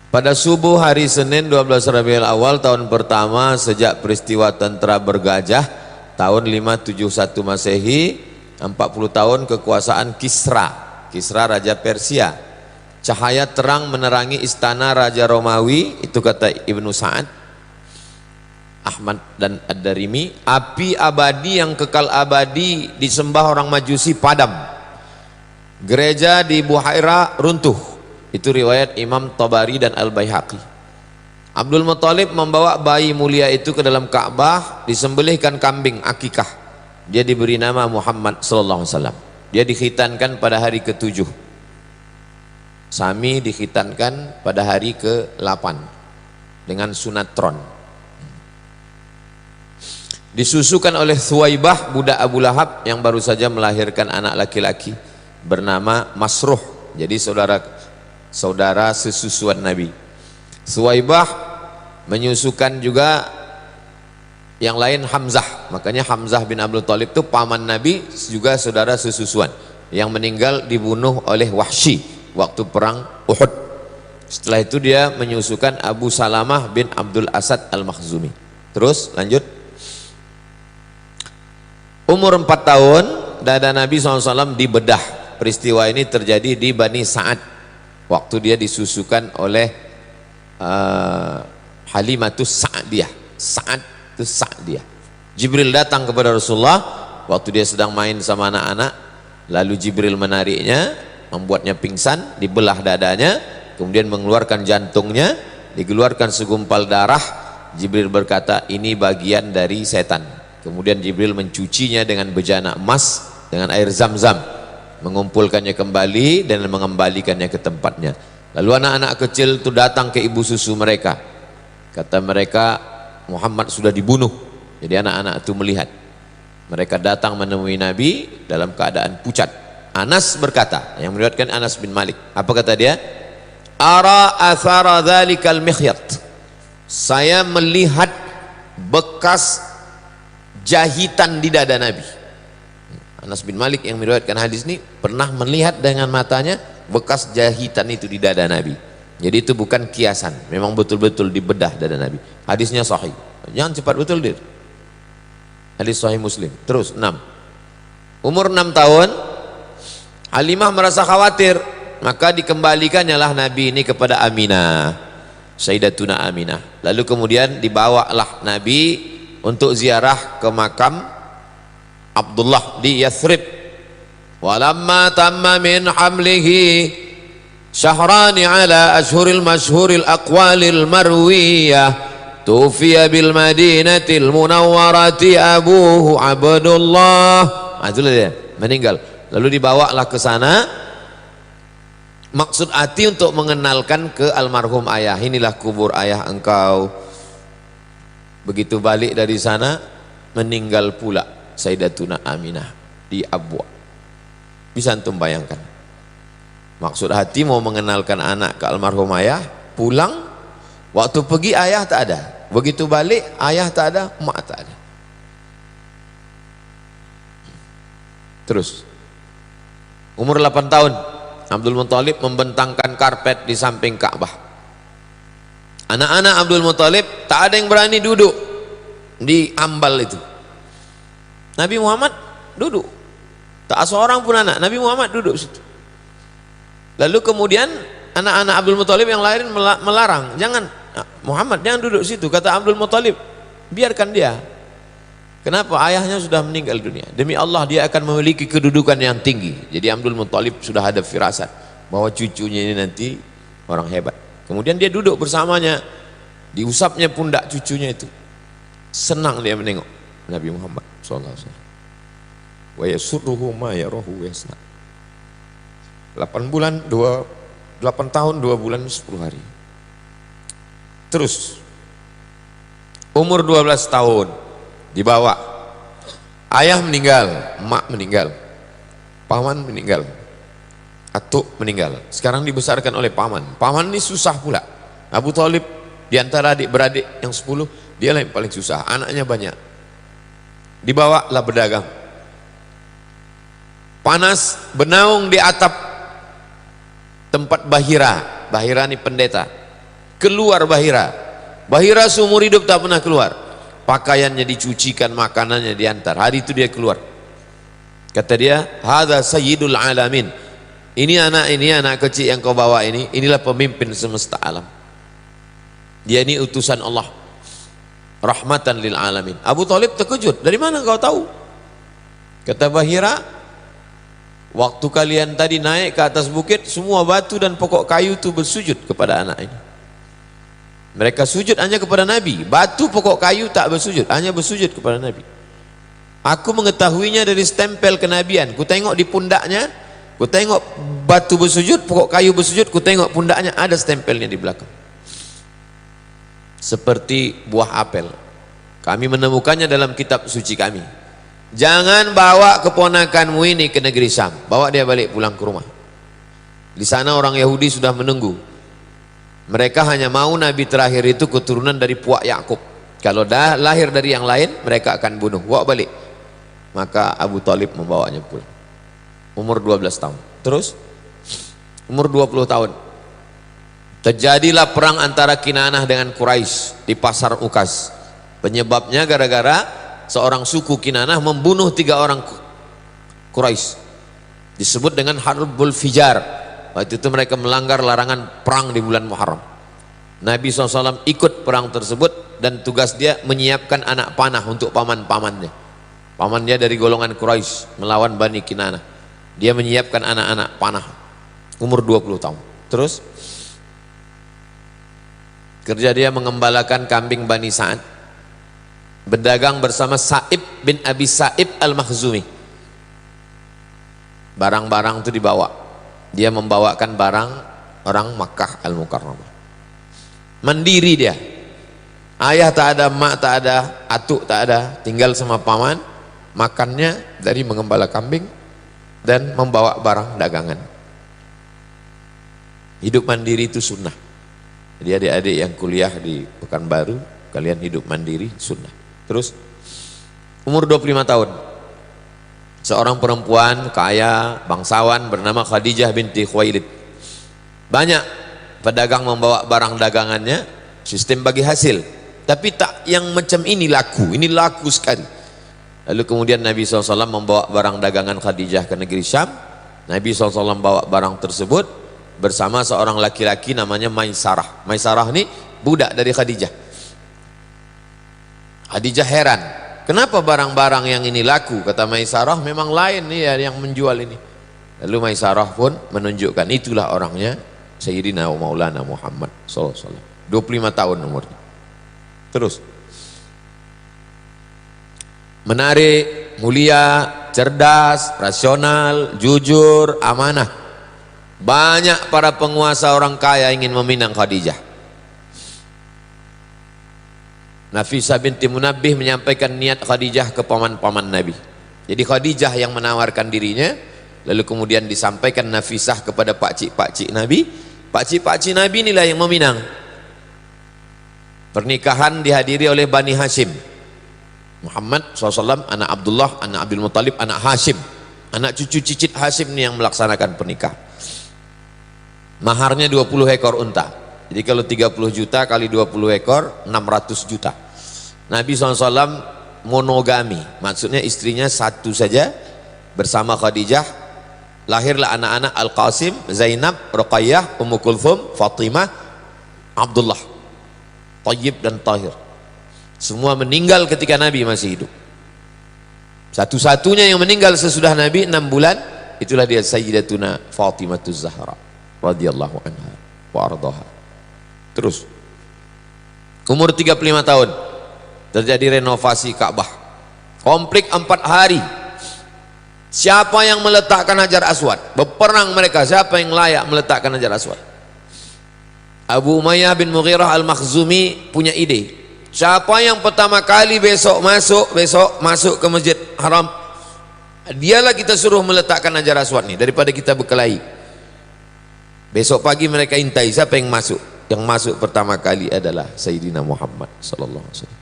Pada subuh hari Senin 12 Rabiul Awal tahun pertama sejak peristiwa tentara bergajah tahun 571 Masehi, 40 tahun kekuasaan Kisra Raja Persia. Cahaya terang menerangi istana Raja Romawi, itu kata Ibnu Sa'ad, Ahmad dan Ad-Darimi. Api abadi yang kekal abadi disembah orang Majusi padam. Gereja di Buhaira runtuh. Itu riwayat Imam Tabari dan Al-Baihaqi. Abdul Muthalib membawa bayi mulia itu ke dalam Ka'bah, disembelihkan kambing akikah. Dia diberi nama Muhammad sallallahu alaihi wasallam. Dia dikhitankan pada hari ke-7. Sami dikhitankan pada hari ke-8 dengan sunatron. Disusukan oleh Thuwaibah, budak Abu Lahab yang baru saja melahirkan anak laki-laki bernama Masruh. Jadi saudara sesusuan Nabi. Thuwaibah menyusukan juga yang lain Hamzah. Makanya Hamzah bin Abdul Thalib itu paman Nabi, juga saudara sesusuan, yang meninggal dibunuh oleh Wahsy waktu perang Uhud. Setelah itu dia menyusukan Abu Salamah bin Abdul Asad Al-Makhzumi. Terus lanjut. Umur 4 tahun dada Nabi SAW dibedah. Peristiwa ini terjadi di Bani Sa'ad waktu dia disusukan oleh Halimatus Sa'diyah. Sa'atus Sa'diyah. Jibril datang kepada Rasulullah waktu dia sedang main sama anak-anak, lalu Jibril menariknya, membuatnya pingsan, dibelah dadanya, kemudian mengeluarkan jantungnya, dikeluarkan segumpal darah. Jibril berkata, ini bagian dari setan. Kemudian Jibril mencucinya dengan bejana emas dengan air zam-zam, mengumpulkannya kembali dan mengembalikannya ke tempatnya. Lalu anak-anak kecil itu datang ke ibu susu mereka. Kata mereka, Muhammad sudah dibunuh. Jadi anak-anak itu melihat. Mereka datang menemui Nabi dalam keadaan pucat. Anas berkata, yang meriwayatkan Anas bin Malik, apa kata dia? Ara athara dhalikal mikhyat. Saya melihat bekas jahitan di dada Nabi. Anas bin Malik yang meriwayatkan hadis ini pernah melihat dengan matanya bekas jahitan itu di dada Nabi. Jadi itu bukan kiasan, memang betul-betul dibedah dada Nabi. Hadisnya sahih. Jangan cepat betul dir. Hadis sahih Muslim. Terus 6. Umur 6 tahun Halimah merasa khawatir, maka dikembalikannya lah Nabi ini kepada Aminah, Sayyidatuna Aminah. Lalu kemudian dibawalah Nabi untuk ziarah ke makam Abdullah di Yathrib. Walamma tamma min hamlihi syahrani ala ashhuril mashhuril aqwalil marwiyah tufiya bil madinatil munawwarati abuhu Abdullah. Itulah dia, meninggal. Lalu dibawalah ke sana, maksud hati untuk mengenalkan ke almarhum ayah. Inilah kubur ayah engkau. Begitu balik dari sana, meninggal pula Sayyidatuna Aminah di Abwa. Bisa antum bayangkan, maksud hati mau mengenalkan anak ke almarhum ayah, pulang, waktu pergi ayah tak ada, begitu balik ayah tak ada, mak tak ada. Terus umur 8 tahun Abdul Muthalib membentangkan karpet di samping Ka'bah. Anak-anak Abdul Muthalib tak ada yang berani duduk di ambal itu. Nabi Muhammad duduk, tak seorang pun anak. Nabi Muhammad duduk situ. Lalu kemudian anak-anak Abdul Muthalib yang lain melarang, jangan Muhammad, jangan duduk situ. Kata Abdul Muthalib, biarkan dia. Kenapa? Ayahnya sudah meninggal dunia. Demi Allah dia akan memiliki kedudukan yang tinggi. Jadi Abdul Muthalib sudah ada firasat bahwa cucunya ini nanti orang hebat. Kemudian dia duduk bersamanya, diusapnya pundak cucunya itu. Senang dia menengok Nabi Muhammad sallallahu alaihi wasallam. Wa yasurruhu ma yarahu yasna. 8 tahun 2 bulan 10 hari. Terus umur 12 tahun dibawa. Ayah meninggal, emak meninggal, paman meninggal, atuk meninggal. Sekarang dibesarkan oleh paman. Paman ini susah pula. Abu Thalib di antara adik-beradik yang 10, dia yang paling susah. Anaknya banyak. Dibawalah berdagang. Panas, bernaung di atap tempat Bahira. Bahira ini pendeta. Keluar Bahira. Bahira seumur hidup tak pernah keluar. Pakaiannya dicucikan, makanannya diantar. Hari itu dia keluar. Kata dia, hadza sayyidul alamin. Ini anak kecil yang kau bawa ini, inilah pemimpin semesta alam. Dia ini utusan Allah. Rahmatan lil alamin. Abu Thalib terkejut. Dari mana kau tahu? Kata Bahira, waktu kalian tadi naik ke atas bukit, semua batu dan pokok kayu itu bersujud kepada anak ini. Mereka sujud hanya kepada Nabi. Batu pokok kayu tak bersujud, hanya bersujud kepada Nabi. Aku mengetahuinya dari stempel kenabian. Ku tengok di pundaknya, ku tengok batu bersujud, pokok kayu bersujud, ku tengok pundaknya ada stempelnya di belakang. Seperti buah apel. Kami menemukannya dalam kitab suci kami. Jangan bawa keponakanmu ini ke negeri Syam. Bawa dia balik pulang ke rumah. Di sana orang Yahudi sudah menunggu. Mereka hanya mau Nabi terakhir itu keturunan dari puak Yakub. Kalau dah lahir dari yang lain, mereka akan bunuh. Bawa balik. Maka Abu Thalib membawanya pulang. Umur 12 tahun. Terus umur 20 tahun. Terjadilah perang antara Kinanah dengan Quraisy di pasar Ukas. Penyebabnya gara-gara seorang suku Kinanah membunuh 3 orang Quraisy. Disebut dengan Harbul Fijar. Waktu itu mereka melanggar larangan perang di bulan Muharram. Nabi SAW ikut perang tersebut dan tugas dia menyiapkan anak panah untuk paman-pamannya. Pamannya dari golongan Quraisy melawan Bani Kinanah. Dia menyiapkan anak-anak panah. Umur 20 tahun. Terus kerja dia mengembalakan kambing Bani Sa'ad. Berdagang bersama Sa'ib bin Abi Sa'ib al-Makhzumi. Barang-barang itu dibawa. Dia membawakan barang orang Makkah al-Mukarramah. Mandiri dia. Ayah tak ada, mak tak ada, atuk tak ada, tinggal sama paman. Makannya dari mengembala kambing dan membawa barang dagangan. Hidup mandiri itu sunnah. Jadi adik-adik yang kuliah di Pekanbaru, kalian hidup mandiri sunnah. Terus umur 25 tahun. Seorang perempuan kaya, bangsawan bernama Khadijah binti Khuwailid. Banyak pedagang membawa barang dagangannya, sistem bagi hasil. Tapi tak yang macam ini laku sekali. Lalu kemudian Nabi SAW membawa barang dagangan Khadijah ke negeri Syam. Nabi SAW bawa barang tersebut bersama seorang laki-laki namanya Maisarah. Maisarah ini budak dari Khadijah. Khadijah heran. Kenapa barang-barang yang ini laku? Kata Maisarah, memang lain nih ya yang menjual ini. Lalu Maisarah pun menunjukkan itulah orangnya Sayyidina Maulana Muhammad SAW. 25 tahun umurnya. Terus menarik, mulia, cerdas, rasional, jujur, amanah. Banyak para penguasa orang kaya ingin meminang Khadijah. Nafisah binti Munabbih menyampaikan niat Khadijah ke paman-paman Nabi. Jadi Khadijah yang menawarkan dirinya, lalu kemudian disampaikan Nafisah kepada pakcik-pakcik Nabi. Pakcik-pakcik Nabi inilah yang meminang. Pernikahan dihadiri oleh Bani Hashim. Muhammad SAW, anak Abdullah, anak Abdul Muttalib, anak Hashim. Anak cucu cicit Hashim ini yang melaksanakan pernikahan. Maharnya 20 ekor unta. Jadi kalau 30 juta kali 20 ekor 600 juta. Nabi SAW monogami, maksudnya istrinya satu saja bersama Khadijah. Lahirlah anak-anak Al-Qasim, Zainab, Ruqayyah, Ummu Kulthum, Fatimah, Abdullah, Tayyib dan Tahir. Semua meninggal ketika Nabi masih hidup. Satu-satunya yang meninggal sesudah Nabi 6 bulan, itulah dia Sayyidatuna Fatimatuz Zahra radhiyallahu anha wa ardhaha. Terus umur 35 tahun terjadi renovasi Ka'bah komplit 4 hari. Siapa yang meletakkan Hajar Aswad? Berperang mereka, siapa yang layak meletakkan Hajar Aswad? Abu Umayyah bin Mughirah al-Makhzumi punya ide. Siapa yang pertama kali besok masuk ke Masjid Haram, dialah kita suruh meletakkan Hajar Aswad nih, daripada kita berkelahi. Besok pagi mereka intai siapa yang masuk. Yang masuk pertama kali adalah Sayyidina Muhammad sallallahu alaihi wasallam.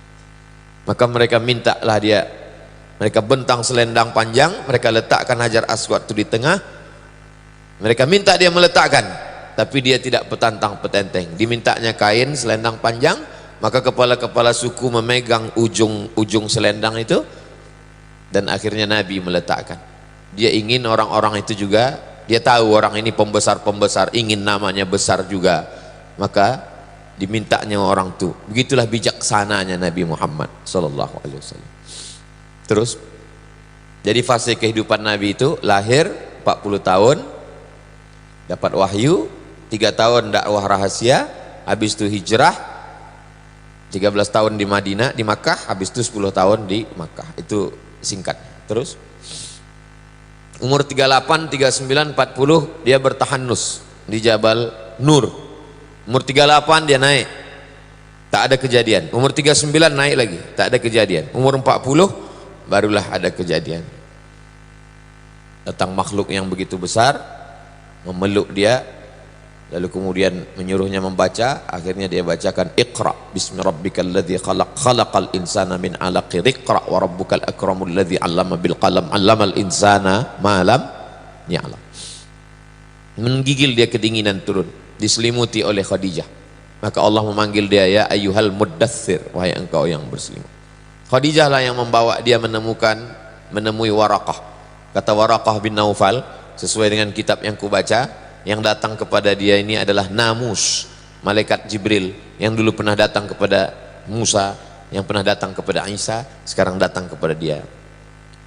Maka mereka mintalah dia, mereka bentang selendang panjang, mereka letakkan Hajar Aswad itu di tengah. Mereka minta dia meletakkan. tapi dia tidak petantang petenteng. Dimintanya kain selendang panjang, maka kepala-kepala suku memegang ujung selendang itu, dan akhirnya Nabi meletakkan. Dia ingin orang-orang itu juga, dia tahu orang ini pembesar-pembesar, ingin namanya besar juga, maka dimintanya orang itu. Begitulah bijaksananya Nabi Muhammad sallallahu alaihi wasallam. Terus jadi fase kehidupan Nabi itu lahir 40 tahun, dapat wahyu, 3 tahun dakwah rahasia, habis itu hijrah, 13 tahun di Madinah, di Makkah, habis itu 10 tahun di Makkah. Itu singkat. Terus umur 38, 39, 40 dia bertahanus di Jabal Nur. Umur 38 dia naik, tak ada kejadian. Umur 39 naik lagi, tak ada kejadian. Umur 40 barulah ada kejadian. Datang makhluk yang begitu besar, memeluk dia, lalu kemudian menyuruhnya membaca. Akhirnya dia bacakan, Iqra bismi rabbikal ladzi khalaq, khalaqal insana min 'alaq, Iqra wa rabbukal akramul ladzi 'allama bil qalam, 'allamal insana ma lam ya'lam. Menggigil dia kedinginan turun, diselimuti oleh Khadijah. Maka Allah memanggil dia, ya ayyuhal muddaththir, wahai engkau yang berselimut. Khadijah lah yang membawa dia menemui Waraqah. Kata Waraqah bin Naufal, sesuai dengan kitab yang kubaca, yang datang kepada dia ini adalah Namus, malaikat Jibril yang dulu pernah datang kepada Musa, yang pernah datang kepada Isa, sekarang datang kepada dia.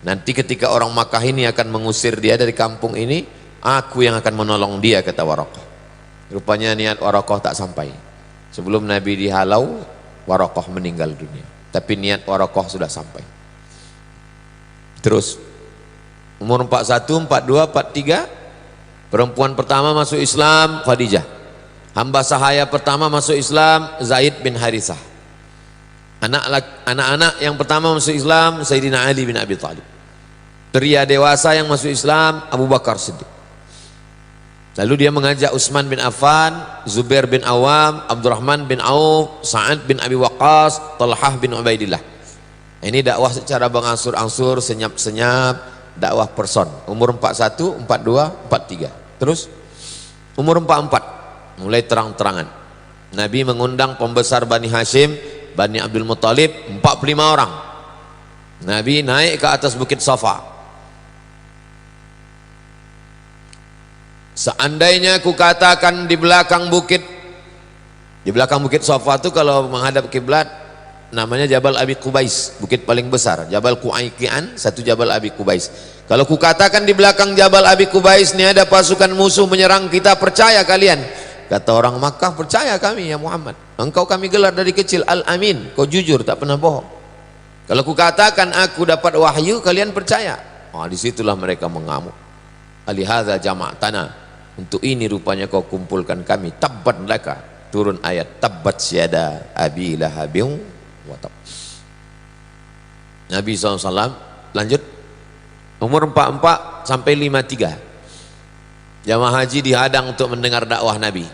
Nanti ketika orang Makkah ini akan mengusir dia dari kampung ini, aku yang akan menolong dia, kata Waraqah. Rupanya niat Waraqah tak sampai. Sebelum Nabi dihalau, Waraqah meninggal dunia, tapi niat Waraqah sudah sampai. Terus umur 41, 42, 43, perempuan pertama masuk Islam Khadijah. Hamba sahaya pertama masuk Islam Zaid bin Harithah. Anak-anak yang pertama masuk Islam Sayyidina Ali bin Abi Thalib. Pria dewasa yang masuk Islam Abu Bakar Siddiq. Lalu dia mengajak Utsman bin Affan, Zubair bin Awam, Abdurrahman bin Auf, Sa'ad bin Abi Waqqas, Talhah bin Ubaidillah. Ini dakwah secara berangsur-angsur, senyap-senyap, dakwah person. Umur 41, 42, 43. Terus umur 44 mulai terang-terangan. Nabi mengundang pembesar Bani Hashim, Bani Abdul Muttalib, 45 orang. Nabi naik ke atas bukit Safa. Seandainya aku katakan di belakang bukit Safa itu kalau menghadap kiblat namanya Jabal Abi Qubais, bukit paling besar. Jabal Qu'aiqian, satu Jabal Abi Qubais. Kalau ku katakan di belakang Jabal Abi Qubais ini ada pasukan musuh menyerang kita, percaya kalian? Kata orang Makkah, percaya kami ya Muhammad. Engkau kami gelar dari kecil Al-Amin, kau jujur tak pernah bohong. Kalau ku katakan aku dapat wahyu, kalian percaya? Disitulah mereka mengamuk. Alihadza jama'tana, untuk ini rupanya kau kumpulkan kami. Tabbat laka, turun ayat tabbat syada abi lahabin wa tab. Nabi SAW lanjut umur 44 sampai 53. Jamaah haji dihadang untuk mendengar dakwah Nabi.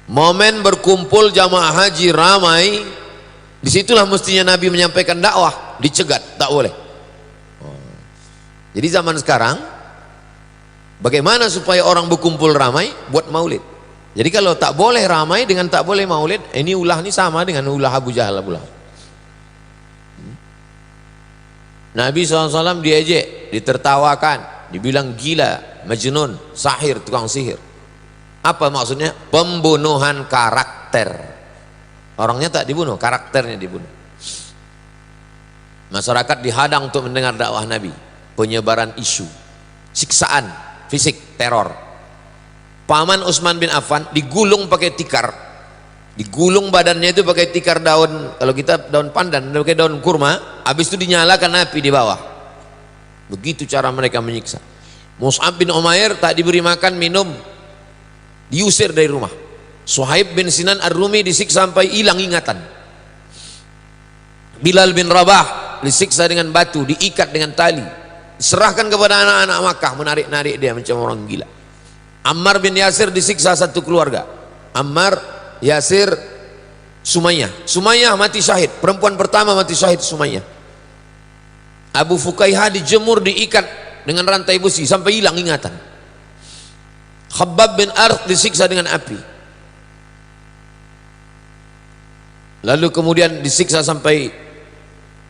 Momen berkumpul jamaah haji ramai, disitulah mestinya Nabi menyampaikan dakwah, dicegat, tak boleh. Jadi zaman sekarang bagaimana supaya orang berkumpul ramai? Buat maulid. Jadi kalau tak boleh ramai dengan tak boleh maulid, ini ulah ini sama dengan ulah Abu Jahal. Nabi SAW diejek, ditertawakan, dibilang gila, majnun, sahir, tukang sihir. Apa maksudnya? Pembunuhan karakter. Orangnya tak dibunuh, karakternya dibunuh. Masyarakat dihadang untuk mendengar dakwah Nabi. Penyebaran isu, siksaan fisik, teror. Paman Utsman bin Affan digulung pakai tikar, digulung badannya itu pakai tikar daun, kalau kita daun pandan, pakai daun kurma, habis itu dinyalakan api di bawah. Begitu cara mereka menyiksa. Mus'ab bin Umair tak diberi makan minum, diusir dari rumah. Suhaib bin Sinan Ar-Rumi disiksa sampai hilang ingatan. Bilal bin Rabah disiksa dengan batu, diikat dengan tali, diserahkan kepada anak-anak Makkah, menarik-narik dia macam orang gila. Ammar bin Yasir disiksa satu keluarga. Ammar, Yasir, Sumayyah. Sumayyah mati syahid, perempuan pertama mati syahid Sumayyah. Abu Fukaihah dijemur, diikat dengan rantai besi sampai hilang ingatan. Khabbab bin Arth disiksa dengan api. Lalu kemudian disiksa sampai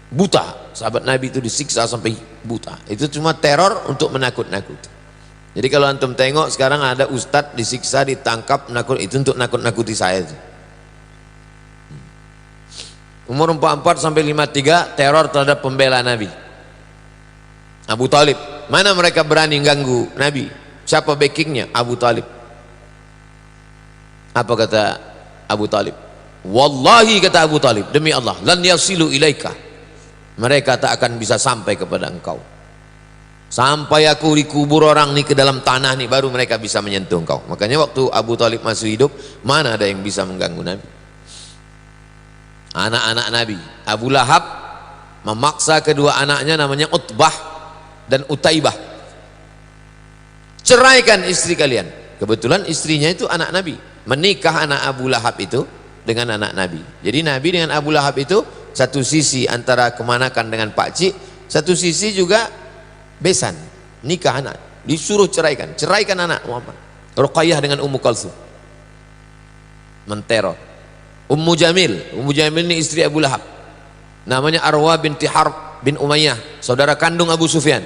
buta. Sahabat Nabi itu disiksa sampai buta. Itu cuma teror untuk menakut-nakuti. Jadi kalau antum tengok sekarang ada ustadz disiksa, ditangkap, itu untuk nakut-nakuti saya. Umur 44 sampai 53 teror terhadap pembela Nabi. Abu Talib. Mana mereka berani ganggu Nabi? Siapa backingnya? Abu Talib. Apa kata Abu Talib? Wallahi, kata Abu Talib, demi Allah, lan yasilu ilaika, mereka tak akan bisa sampai kepada engkau. Sampai aku dikubur orang nih ke dalam tanah nih, baru mereka bisa menyentuh engkau. Makanya waktu Abu Talib masih hidup, mana ada yang bisa mengganggu Nabi? Anak-anak Nabi, Abu Lahab memaksa kedua anaknya namanya Utbah dan Utaibah, ceraikan istri kalian. Kebetulan istrinya itu anak Nabi, menikah anak Abu Lahab itu dengan anak Nabi. Jadi Nabi dengan Abu Lahab itu satu sisi antara kemanakan dengan pakcik, satu sisi juga besan, nikah anak, disuruh ceraikan anak Muhammad. Ruqayyah dengan Ummu Kalsum menteror. Ummu Jamil ini istri Abu Lahab, namanya Arwa binti Harb bin Umayyah, saudara kandung Abu Sufyan.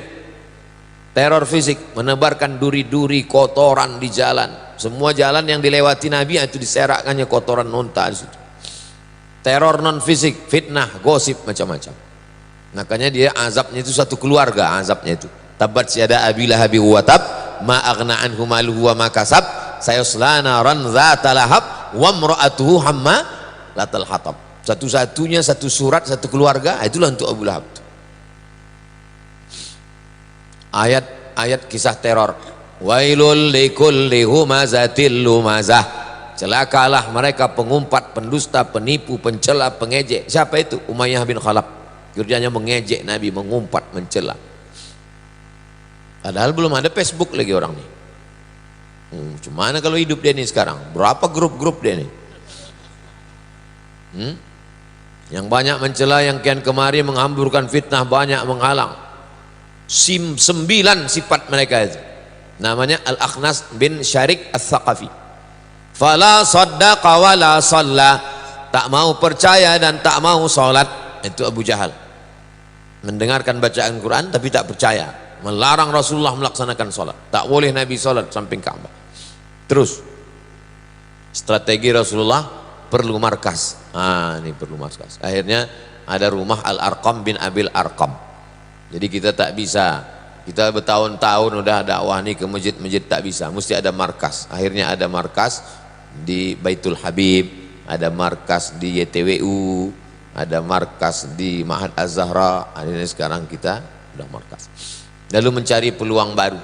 Teror fisik, menebarkan duri-duri kotoran di jalan. Semua jalan yang dilewati Nabi itu diserakkannya kotoran unta di situ. Teror non fisik, fitnah, gosip, macam-macam. Makanya dia azabnya itu satu keluarga, azabnya itu. Tabat syada abi lahabi wa tab, ma aghna anhu maluhu wa ma kasab, sayasla naran dzata lahab wa imra'atuhu hamma latal hatab. Satu-satunya satu surat, satu keluarga, itulah untuk Abu Lahab. Ayat kisah teror. Wailul likulli humazatil lumazah, celakalah mereka pengumpat, pendusta, penipu, pencela, pengejek. Siapa itu? Umayyah bin Khalaf. Kerjanya mengejek Nabi, mengumpat, mencela. Padahal belum ada Facebook lagi orang ini. Gimana kalau hidup dia nih sekarang? Berapa grup-grup dia nih? Yang banyak mencela, yang kian kemari menghamburkan fitnah, banyak menghalang. 9 sifat mereka itu. Namanya Al-Akhnas bin Syarik Al-Thaqafi. Fala saddaqa wa la shalla, tak mau percaya dan tak mau salat. Itu Abu Jahal. Mendengarkan bacaan Quran tapi tak percaya, melarang Rasulullah melaksanakan salat. Tak boleh Nabi salat samping Ka'bah. Terus strategi Rasulullah, perlu markas. Ini perlu markas. Akhirnya ada rumah Al-Arqam bin Abil Arqam. Jadi kita tak bisa, kita bertahun-tahun udah dakwah nih ke masjid-masjid, tak bisa, mesti ada markas. Akhirnya ada markas di Baitul Habib, ada markas di YTWU, ada markas di Ma'had Az-Zahra. Akhirnya sekarang kita udah markas. Lalu mencari peluang baru.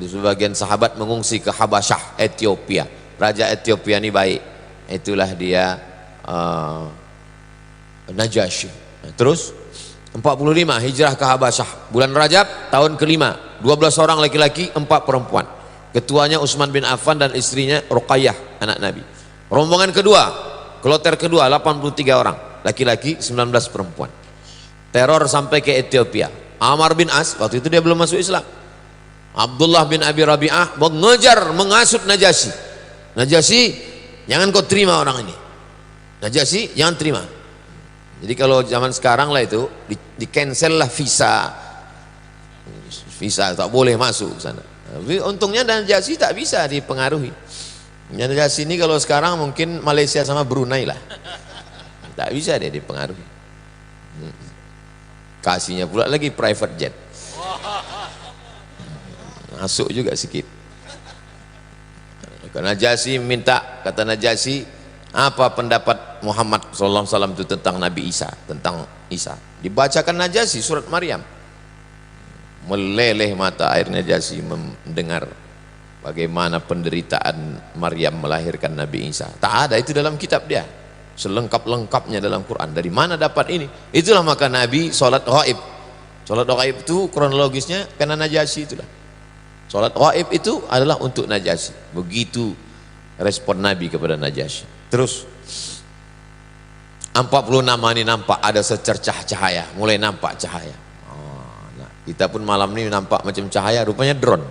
Di sebagian sahabat mengungsi ke Habasyah, Ethiopia. Raja Ethiopia ini baik, itulah dia Najasyi. Terus 45 hijrah ke Habasyah, bulan Rajab tahun kelima, 12 orang laki-laki, 4 perempuan. Ketuanya Utsman bin Affan dan istrinya Ruqayyah, anak Nabi. Rombongan kedua, kloter kedua, 83 orang laki-laki, 19 perempuan. Teror sampai ke Ethiopia. Amr bin As, waktu itu dia belum masuk Islam. Abdullah bin Abi Rabi'ah mengejar, mengasut Najasyi. Najasyi, jangan kau terima orang ini. Najasyi, jangan terima. Jadi kalau zaman sekarang lah itu di cancel lah visa tak boleh masuk ke sana. Tapi untungnya Najasyi tak bisa dipengaruhi. Najasyi ini kalau sekarang mungkin Malaysia sama Brunei lah, tak bisa dia dipengaruhi. Kasihnya pula lagi private jet, masuk juga sikit. Najasyi minta, kata Najasyi, apa pendapat Muhammad SAW itu tentang Nabi Isa, tentang Isa. Dibacakan Najasyi surat Maryam. Meleleh mata air Najasyi mendengar bagaimana penderitaan Maryam melahirkan Nabi Isa. Tak ada itu dalam kitab dia, selengkap-lengkapnya dalam Quran. Dari mana dapat ini? Itulah maka Nabi sholat ghaib. Sholat ghaib itu kronologisnya karena Najasyi itulah. Sholat ghaib itu adalah untuk Najasyi. Begitu respon Nabi kepada Najasyi. Terus 46 ini nampak ada secercah cahaya, mulai nampak cahaya. Nah, kita pun malam ini nampak macam cahaya, rupanya drone.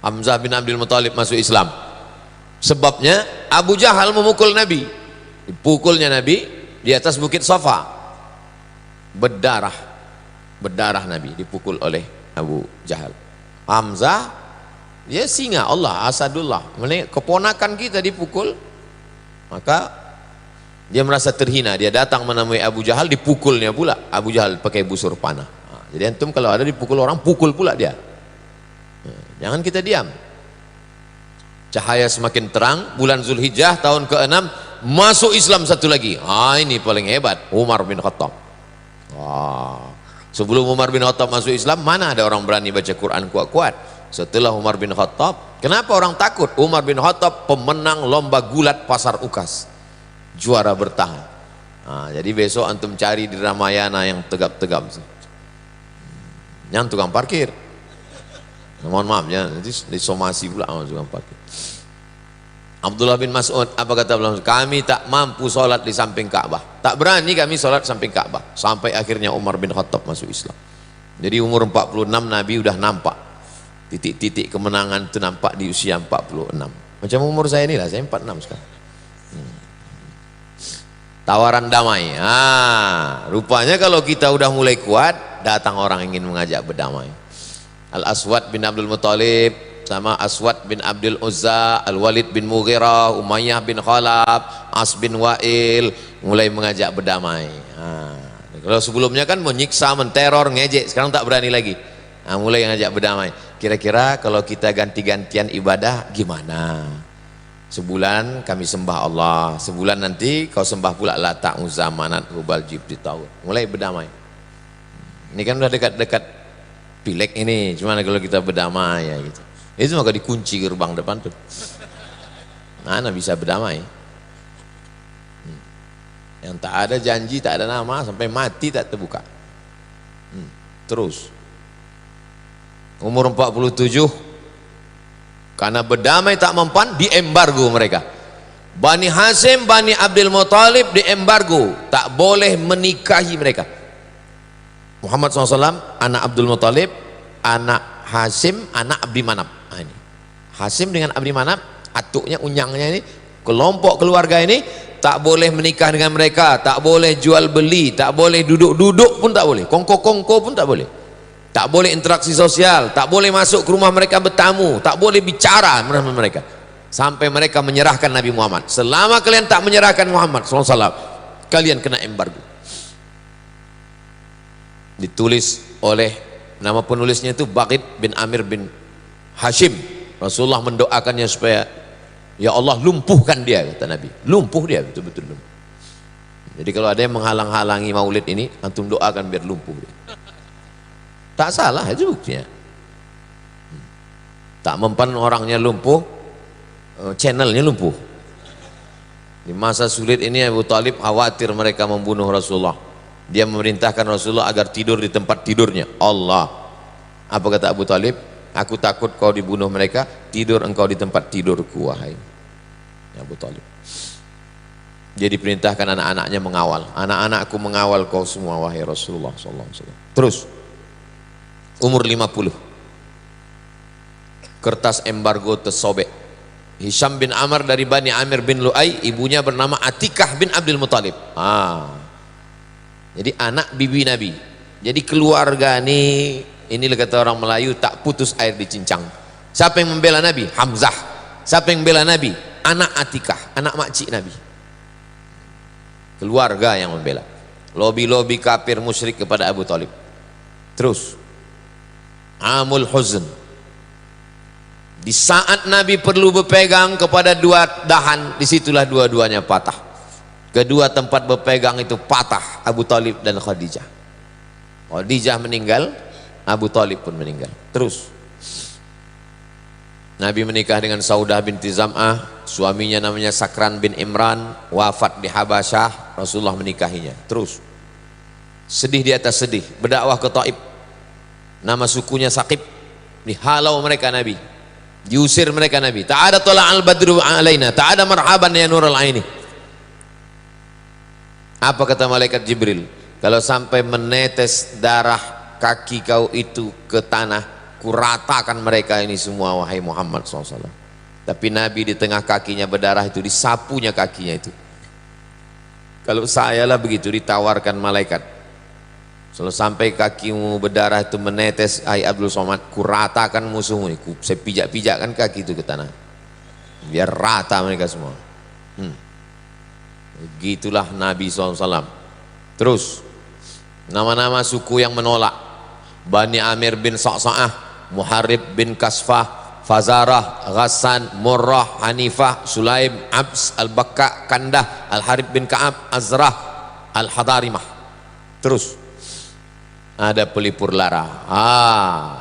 Hamzah bin Abdul Muthalib masuk Islam. Sebabnya Abu Jahal memukul Nabi. Dipukulnya Nabi di atas bukit Safa. Berdarah Nabi dipukul oleh Abu Jahal. Hamzah dia singa Allah, Asadullah. Keponakan kita dipukul, maka dia merasa terhina. Dia datang menemui Abu Jahal, dipukulnya pula. Abu Jahal pakai busur panah. Jadi antum kalau ada dipukul orang, pukul pula dia. Jangan kita diam. Cahaya semakin terang, bulan Zulhijjah tahun ke-6 masuk Islam satu lagi. Ini paling hebat, Umar bin Khattab. Sebelum Umar bin Khattab masuk Islam, mana ada orang berani baca Quran kuat-kuat? Setelah Umar bin Khattab, kenapa orang takut? Umar bin Khattab pemenang lomba gulat pasar Ukas, juara bertahan. Jadi besok antum cari di Ramayana yang tegap-tegap, yang tukang parkir. Mohon maaf ya, nanti disomasi pula tukang parkir. Abdullah bin Mas'ud, apa kata Abdullah? Kami tak mampu sholat di samping Ka'bah, tak berani kami sholat samping Ka'bah. Sampai akhirnya Umar bin Khattab masuk Islam. Jadi umur 46 Nabi udah nampak titik-titik kemenangan itu, nampak di usia 46. Macam umur saya ini lah, saya 46 sekarang. Tawaran damai. Rupanya kalau kita udah mulai kuat, datang orang ingin mengajak berdamai. Al-Aswad bin Abdul Muthalib sama Aswad bin Abdul Uzza, Al-Walid bin Mughirah, Umayyah bin Khalaf, As bin Wa'il mulai mengajak berdamai. Kalau sebelumnya kan menyiksa, menteror, ngejek, sekarang tak berani lagi. Mulai ngajak berdamai. Kira-kira kalau kita ganti-gantian ibadah gimana? Sebulan kami sembah Allah, sebulan nanti kau sembah pula Lata, Uzza, Manat, Hubal, Jibril, Taut. Mulai berdamai. Ini kan udah dekat-dekat Pileg ini, cuma kalau kita berdamai ya gitu. Itu maka dikunci gerbang depan tuh. Mana bisa berdamai? Yang tak ada janji, tak ada nama, sampai mati tak terbuka. Terus umur 47, karena berdamai tak mempan, diembargo mereka. Bani Hasim, Bani Abdul Muthalib diembargo, tak boleh menikahi mereka. Muhammad SAW, anak Abdul Muthalib, anak Hasim, anak Abdi Manaf. Ini Hasim dengan Abdi Manaf, atuknya, unyangnya ini, kelompok keluarga ini tak boleh menikah dengan mereka, tak boleh jual beli, tak boleh duduk-duduk pun tak boleh, kongko-kongko pun tak boleh, tak boleh interaksi sosial, tak boleh masuk ke rumah mereka bertamu, tak boleh bicara dengan mereka, sampai mereka menyerahkan Nabi Muhammad. Selama kalian tak menyerahkan Muhammad SAW, kalian kena embargo. Ditulis oleh, nama penulisnya itu Baqid bin Amir bin Hashim. Rasulullah mendoakannya supaya ya Allah lumpuhkan dia, kata Nabi. Lumpuh dia, betul-betul lumpuh. Jadi kalau ada yang menghalang-halangi maulid ini, antum doakan biar lumpuh dia. Tak salah itu buktinya. Tak mempan orangnya lumpuh, channelnya lumpuh. Di masa sulit ini Abu Talib khawatir mereka membunuh Rasulullah. Dia memerintahkan Rasulullah agar tidur di tempat tidurnya Allah. Apa kata Abu Talib? Aku takut kau dibunuh mereka, tidur engkau di tempat tidurku, wahai Abu Talib. Dia diperintahkan anak-anaknya mengawal. Anak-anakku mengawal kau semua, wahai Rasulullah SAW. Terus umur 50, kertas embargo tersobek. Hisham bin Amr dari Bani Amir bin Lu'ay, ibunya bernama Atikah bin Abdul Muthalib. Jadi anak bibi Nabi. Jadi keluarga ini kata orang Melayu, tak putus air di cincang. Siapa yang membela Nabi? Hamzah. Siapa yang membela Nabi? Anak Atikah, anak makcik Nabi. Keluarga yang membela. Lobi-lobi kafir musyrik kepada Abu Talib. Terus Amul Huzn, di saat Nabi perlu berpegang kepada dua dahan, disitulah dua-duanya patah. Kedua tempat berpegang itu patah, Abu Talib dan Khadijah. Khadijah meninggal, Abu Talib pun meninggal. Terus Nabi menikah dengan Saudah binti Zam'ah, suaminya namanya Sakran bin Imran, wafat di Habasyah, Rasulullah menikahinya. Terus sedih di atas sedih, berdakwah ke Taif, nama sukunya Saqib, dihalau mereka Nabi, diusir mereka Nabi. Tak ada tola'al badru alaina, tak ada marhaban ya nurul aini. Apa kata malaikat Jibril? Kalau sampai menetes darah kaki kau itu ke tanah, kuratakan mereka ini semua wahai Muhammad SAW. Tapi Nabi di tengah kakinya berdarah itu, disapunya kakinya itu. Kalau saya lah begitu ditawarkan malaikat, kalau sampai kakimu berdarah itu menetes, hai Abdul Somad, kuratakan musuhmu ini. Saya pijak-pijakkan kaki itu ke tanah, biar rata mereka semua. Begitulah Nabi SAW. Terus nama-nama suku yang menolak: Bani Amir bin Sa'sa'ah, Muharib bin Kasfah, Fazarah, Ghassan, Murrah, Hanifah, Sulaim, Abs, Al-Bakka, Kandah, Al-Harib bin Ka'ab, Azrah, Al-Hadarimah. Terus ada pelipur lara.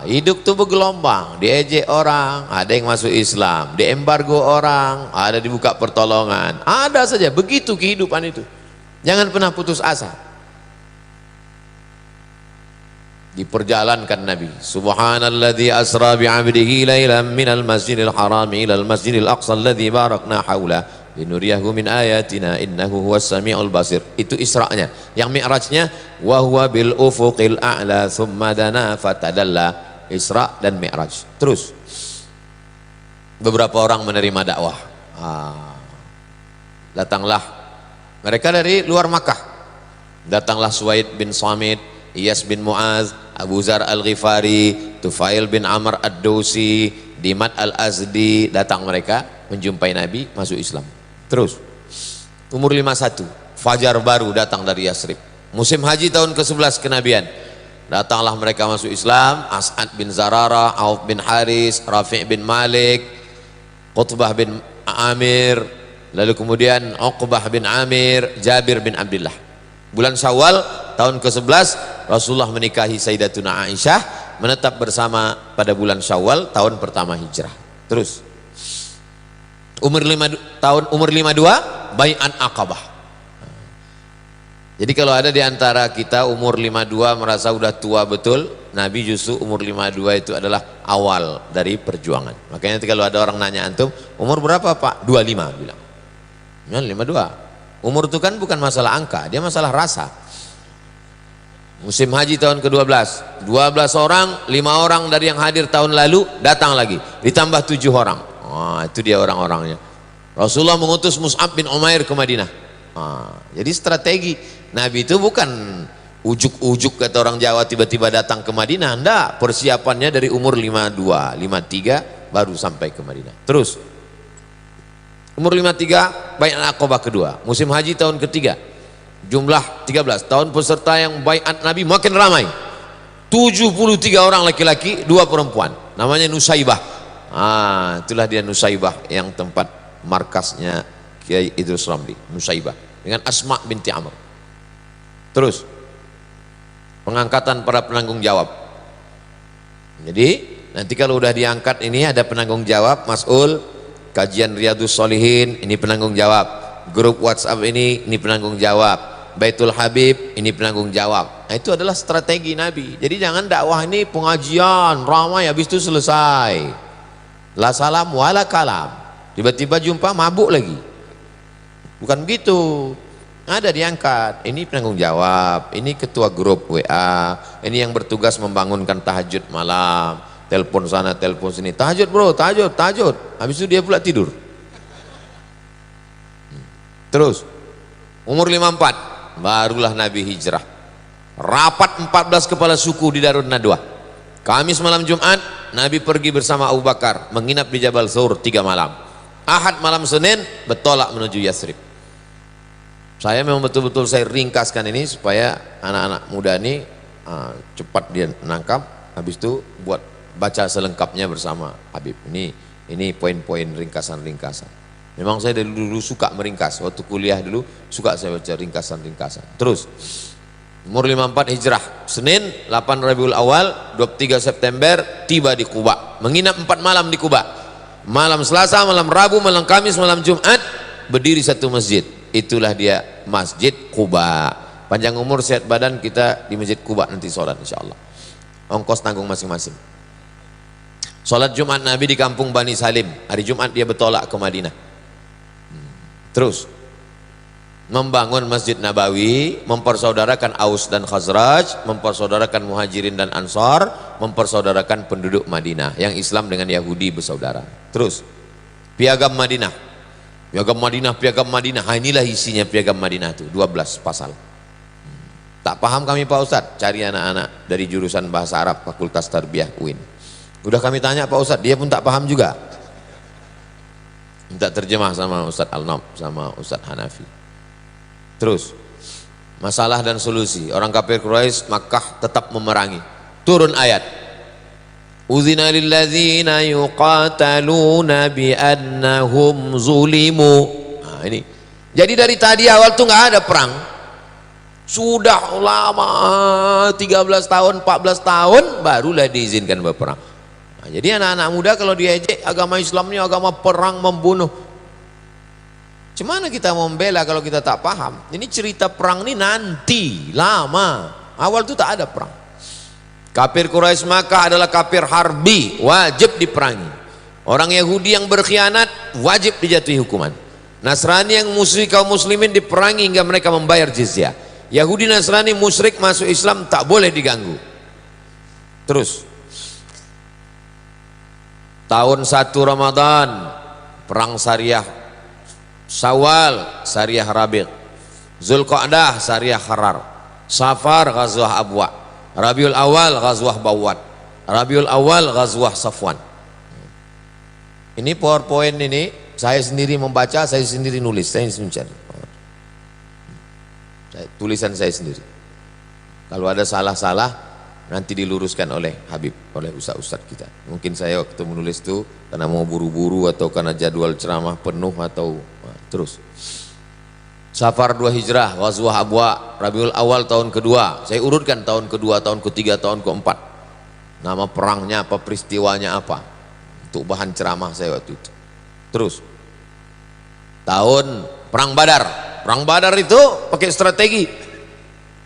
Hidup tuh bergelombang, diejek orang, ada yang masuk Islam, diembargo orang, ada dibuka pertolongan, ada saja. Begitu kehidupan itu. Jangan pernah putus asa. Diperjalankan Nabi, subhanalladzi asra bi'abdihi lailan minal masjidil haram ilal masjidil aqsa alladzi barakna haula linuriyahu min ayatina innahu huwas samiul basir. Itu Isra'nya. Yang Mi'rajnya wa huwa bil ufuqil a'la thumma dana fatadalla. Isra' dan Mi'raj. Terus beberapa orang menerima dakwah. Datanglah mereka dari luar Makkah. Datanglah Suwaid bin Samit, Iyas bin Mu'az, Abu Zar al-Ghifari, Tufail bin Amr ad-Dawsi, Dimat al-Azdi. Datang mereka menjumpai Nabi, masuk Islam. Terus umur 51, fajar baru datang dari Yasrib. Musim haji tahun ke-11 kenabian. Datanglah mereka masuk Islam: As'ad bin Zarara, Auf bin Haris, Rafi' bin Malik, Qutbah bin Amir, lalu kemudian Uqbah bin Amir, Jabir bin Abdullah. Bulan Syawal tahun ke-11 Rasulullah menikahi Sayyidatuna Aisyah, menetap bersama pada bulan Syawal tahun pertama hijrah. Terus umur 52 bai'at Aqabah. Jadi kalau ada di antara kita umur 52 merasa udah tua betul, Nabi justru umur 52 itu adalah awal dari perjuangan. Makanya nanti kalau ada orang nanya antum, umur berapa Pak? 25 bilang. Ya, 52. Umur itu kan bukan masalah angka, dia masalah rasa. Musim haji tahun ke-12, 12 orang, 5 orang dari yang hadir tahun lalu datang lagi, ditambah 7 orang. Itu dia orang-orangnya. Rasulullah mengutus Mus'ab bin Umair ke Madinah. Jadi strategi Nabi itu bukan ujuk-ujuk kata orang Jawa tiba-tiba datang ke Madinah. Enggak, persiapannya dari umur 52, 53 baru sampai ke Madinah. Terus umur 53 bai'at Aqabah kedua, musim haji tahun ketiga, jumlah 13, tahun peserta yang bai'at Nabi makin ramai, 73 orang laki-laki, 2 perempuan, namanya Nusaibah. Itulah dia Nusaibah yang tempat markasnya Kiai Idrus Ramli, Nusaibah dengan Asma binti Amr. Terus pengangkatan para penanggung jawab. Jadi nanti kalau udah diangkat ini ada penanggung jawab, mas'ul. Kajian Riyadhus Shalihin ini penanggung jawab, grup WhatsApp ini penanggung jawab, Baitul Habib ini penanggung jawab. Itu adalah strategi Nabi. Jadi jangan dakwah ini pengajian ramai habis itu selesai, la salam wala kalam, tiba-tiba jumpa mabuk lagi. Bukan begitu. Ada diangkat, ini penanggung jawab, ini ketua grup WA, ini yang bertugas membangunkan tahajud malam, telepon sana telepon sini, tahajud bro, tahajud, habis itu dia pula tidur. Terus umur 54 barulah Nabi hijrah. Rapat 14 kepala suku di Darun Nadwah. Kamis malam Jumat Nabi pergi bersama Abu Bakar menginap di Jabal Thawr 3 malam. Ahad malam Senin bertolak menuju Yasrib. Saya memang betul-betul saya ringkaskan ini supaya anak-anak muda ini cepat dia nangkap, habis itu buat baca selengkapnya bersama Habib. Ini poin-poin ringkasan-ringkasan. Memang saya dari dulu suka meringkas, waktu kuliah dulu suka saya baca ringkasan-ringkasan. Terus umur 54 hijrah, Senin 8 Rabiul Awal, 23 September tiba di Quba, menginap 4 malam di Quba. Malam Selasa, malam Rabu, malam Kamis, malam Jumat berdiri satu masjid. Itulah dia Masjid Quba. Panjang umur sehat badan kita di Masjid Quba nanti sholat insyaallah. Ongkos tanggung masing-masing. Sholat Jumat Nabi di kampung Bani Salim. Hari Jumat dia bertolak ke Madinah. Terus membangun Masjid Nabawi, mempersaudarakan Aus dan Khazraj, mempersaudarakan Muhajirin dan Ansar, mempersaudarakan penduduk Madinah, yang Islam dengan Yahudi bersaudara. Terus piagam Madinah, piagam Madinah, piagam Madinah. Inilah isinya piagam Madinah itu, 12 pasal. Tak paham kami Pak Ustadz, cari anak-anak dari jurusan bahasa Arab Fakultas Tarbiyah UIN. Udah kami tanya Pak Ustadz, dia pun tak paham juga. Minta terjemah sama Ustadz Al-Nab sama Ustadz Hanafi. Terus masalah dan solusi. Orang kafir Quraisy Makkah tetap memerangi. Turun ayat, Udzina lilladzina yuqataluna biannahum zulimu. Nah ini. Jadi dari tadi awal tuh nggak ada perang. Sudah lama 13 tahun, 14 tahun barulah diizinkan berperang. Nah, jadi anak-anak muda kalau diejek agama Islam ini agama perang membunuh. Cemana kita mau membela kalau kita tak paham? Ini cerita perang ini nanti lama. Awal itu tak ada perang. Kafir Quraisy Makkah adalah kafir harbi, wajib diperangi. Orang Yahudi yang berkhianat wajib dijatuhi hukuman. Nasrani yang musuhi kaum muslimin diperangi hingga mereka membayar jizyah. Yahudi Nasrani musyrik masuk Islam tak boleh diganggu. Terus tahun 1 Ramadan perang Syariah, Syawal Syariah Rabi', Zulqa'dah Syariah Harar, Safar Ghazwah Abwa, Rabiul Awal Ghazwah Bawat, Rabiul Awal Ghazwah Safwan. Ini PowerPoint ini saya sendiri membaca, saya sendiri nulis, saya sendiri mencari. Tulisan saya sendiri. Kalau ada salah-salah nanti diluruskan oleh Habib, oleh ustaz-ustaz kita. Mungkin saya waktu menulis itu karena mau buru-buru atau karena jadwal ceramah penuh atau terus. Safar 2 Hijrah, Ghazwah Abwa, Rabiul Awal tahun kedua. Saya urutkan tahun kedua, tahun ketiga, tahun keempat. Nama perangnya apa, peristiwanya apa. Untuk bahan ceramah saya waktu itu. Terus tahun Perang Badar. Perang Badar itu pakai strategi.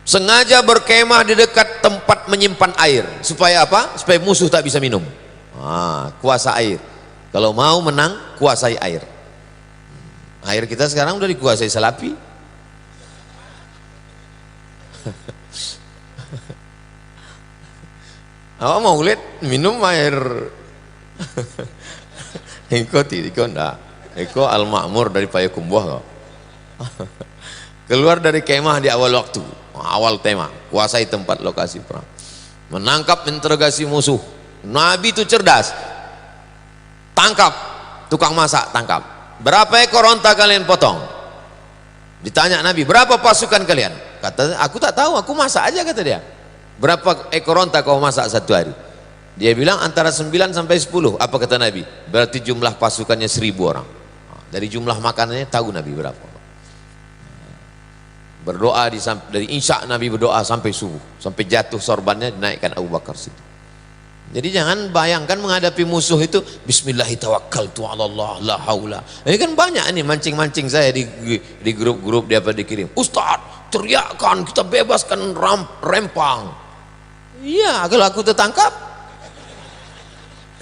Sengaja berkemah di dekat tempat menyimpan air. Supaya apa? Supaya musuh tak bisa minum. Kuasa air. Kalau mau menang, kuasai air. Air kita sekarang udah dikuasai Salafi. Awak mau lihat minum air. Iko enggak. Iko Al-Ma'mur dari Payakumbuh kok. Keluar dari kemah di awal waktu, awal tema, kuasai tempat lokasi perang, menangkap interogasi musuh. Nabi itu cerdas, tangkap tukang masak, tangkap. Berapa ekor onta kalian potong? Ditanya Nabi, berapa pasukan kalian? Kata, aku tak tahu, aku masak aja, kata dia. Berapa ekor onta kau masak satu hari? Dia bilang antara 9 sampai 10. Apa kata Nabi? Berarti jumlah pasukannya 1000 orang. Dari jumlah makanannya tahu Nabi berapa. Berdoa dari Isya Nabi berdoa sampai subuh, sampai jatuh sorbannya dinaikkan Abu Bakar situ. Jadi jangan bayangkan menghadapi musuh itu Bismillahirrahmanirrahim, Allah la haula. Ini kan banyak nih mancing-mancing saya di grup-grup dia dikirim. Ustaz, teriakkan kita bebaskan Rempang. Iya, kalau aku tertangkap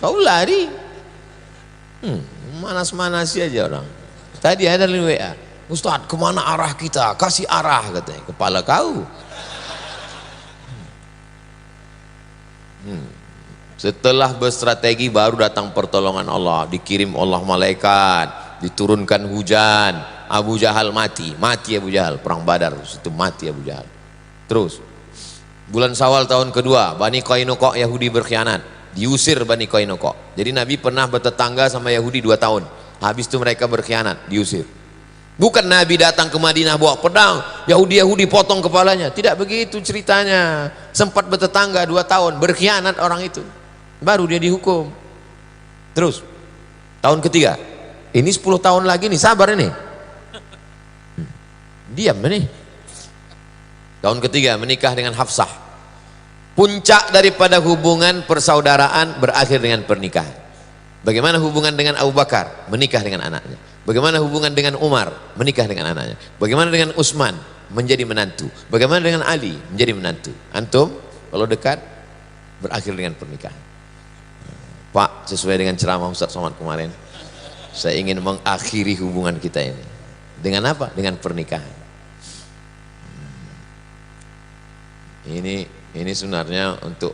kau lari. Manas-manasi aja orang. Tadi ada di WA. Ustaz, kemana arah kita? Kasih arah, katanya. Kepala kau. Setelah berstrategi baru datang pertolongan Allah. Dikirim Allah malaikat, diturunkan hujan. Abu Jahal mati Abu Jahal. Perang Badar itu mati Abu Jahal. Terus bulan Syawal tahun kedua, Bani Qainuqa Yahudi berkhianat, diusir Bani Qainuqa. Jadi Nabi pernah bertetangga sama Yahudi 2 tahun. Habis itu mereka berkhianat, diusir. Bukan Nabi datang ke Madinah bawa pedang, Yahudi potong kepalanya. Tidak begitu ceritanya. Sempat bertetangga 2 tahun, berkhianat orang itu. Baru dia dihukum. Terus tahun ketiga. Ini 10 tahun lagi nih, sabar ini. Diam nih. Tahun ketiga menikah dengan Hafsah. Puncak daripada hubungan persaudaraan berakhir dengan pernikahan. Bagaimana hubungan dengan Abu Bakar? Menikah dengan anaknya. Bagaimana hubungan dengan Umar? Menikah dengan anaknya. Bagaimana dengan Utsman? Menjadi menantu. Bagaimana dengan Ali? Menjadi menantu. Antum kalau dekat berakhir dengan pernikahan. Pak, sesuai dengan ceramah Ustaz Somad kemarin, saya ingin mengakhiri hubungan kita ini. Dengan apa? Dengan pernikahan. Ini sebenarnya untuk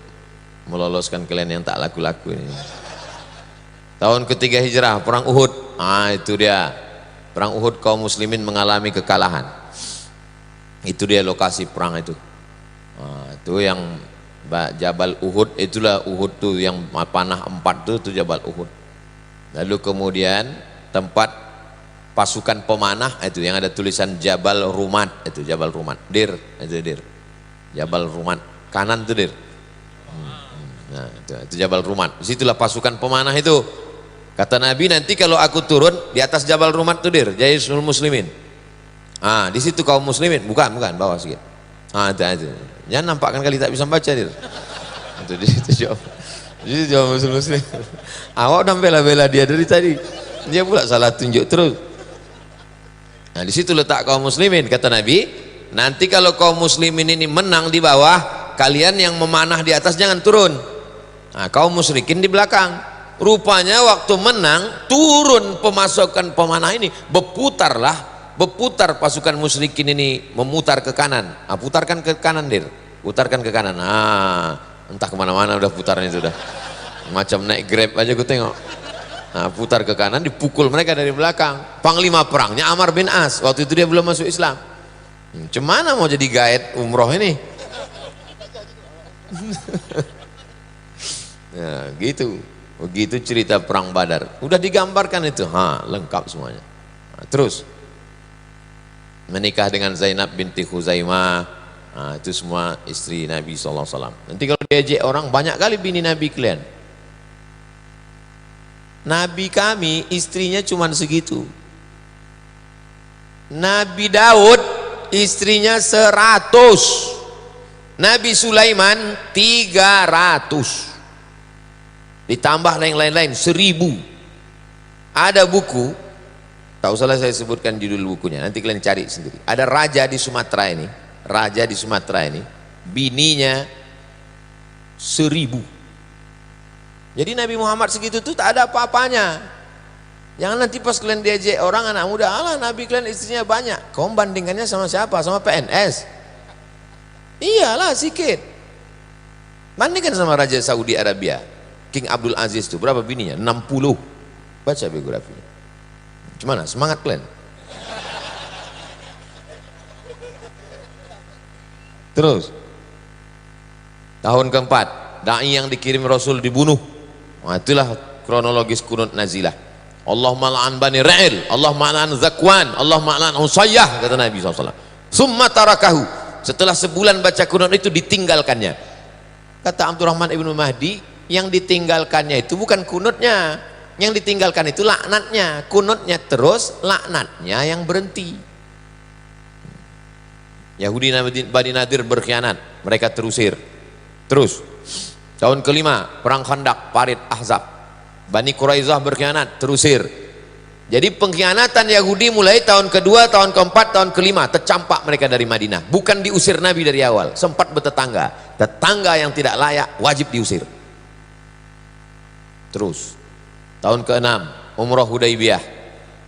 meloloskan kalian yang tak laku-laku ini. Tahun ketiga hijrah, perang Uhud. Itu dia. Perang Uhud kaum muslimin mengalami kekalahan. Itu dia lokasi perang itu. Itu yang Jabal Uhud, itulah Uhud tuh yang panah 4 tuh Jabal Uhud. Lalu kemudian tempat pasukan pemanah itu yang ada tulisan Jabal Rumat, itu Jabal Rumat. Dir, itu Dir. Jabal Rumat, kanan tuh Dir. Nah, itu Jabal Rumat. Disitulah pasukan pemanah itu. Kata Nabi, nanti kalau aku turun di atas Jabal Rumat tuh Dir, Jaisul Muslimin. Di situ kaum muslimin, bukan bawah sedikit. Itu. Jangan nampakkan kali tak bisa baca Dir. Itu di situ jawab. Di situ jawab muslim. Awak udah bela-bela dia dari tadi. Dia pula salah tunjuk terus. Nah, di situ letak kaum muslimin, kata Nabi. Nanti kalau kaum muslimin ini menang di bawah, kalian yang memanah di atas jangan turun. Kaum musyrikin di belakang. Rupanya waktu menang, turun pemasukan pemanah ini, berputar pasukan musyrikin ini, memutar ke kanan. Putarkan ke kanan Dir, putarkan ke kanan. Entah kemana-mana udah putaran itu udah. Macam naik Grab aja gue tengok. Putar ke kanan, dipukul mereka dari belakang. Panglima perangnya Amr bin As, waktu itu dia belum masuk Islam. Cemana mau jadi guide umroh ini? Ya gitu. Begitu cerita perang Badar. Udah digambarkan itu, lengkap semuanya. Terus menikah dengan Zainab binti Khuzaimah. Itu semua istri Nabi SAW. Nanti kalau diajak orang, banyak kali bini Nabi kalian. Nabi kami istrinya cuma segitu. Nabi Daud istrinya 100. Nabi Sulaiman 300. Ditambah lain-lain 1000. Ada buku, tak usahlah saya sebutkan judul bukunya, nanti kalian cari sendiri. Ada raja di Sumatera ini, bininya 1000. Jadi Nabi Muhammad segitu tuh tak ada apa-apanya. Jangan nanti pas kalian diajak orang anak muda, Nabi kalian istrinya banyak. Kau bandingkannya sama siapa? Sama PNS? Iyalah sikit. Bandingkan sama Raja Saudi Arabia, King Abdul Aziz itu berapa bininya? 60. Baca biografinya. Gimana? Semangat kalian? Terus tahun keempat, dai yang dikirim Rasul dibunuh. Itulah kronologis kunut nazilah. Allahumma la'an bani Ra'il, Allahumma la'an Zakwan, Allahumma la'an Usayyah, kata Nabi SAW. Summa tarakahu. Setelah sebulan baca kunut itu ditinggalkannya. Kata Abdurrahman ibnu Mahdi, yang ditinggalkannya itu bukan kunutnya, yang ditinggalkan itu laknatnya. Kunutnya terus, laknatnya yang berhenti. Yahudi Bani Nadir berkhianat, mereka terusir. Terus tahun kelima, perang Khandaq, Parit, Ahzab. Bani Quraizah berkhianat, terusir. Jadi pengkhianatan Yahudi mulai tahun kedua, tahun keempat, tahun kelima, tercampak mereka dari Madinah. Bukan diusir Nabi dari awal, sempat bertetangga. Tetangga yang tidak layak wajib diusir. Terus tahun ke-6, Umrah Hudaybiyah,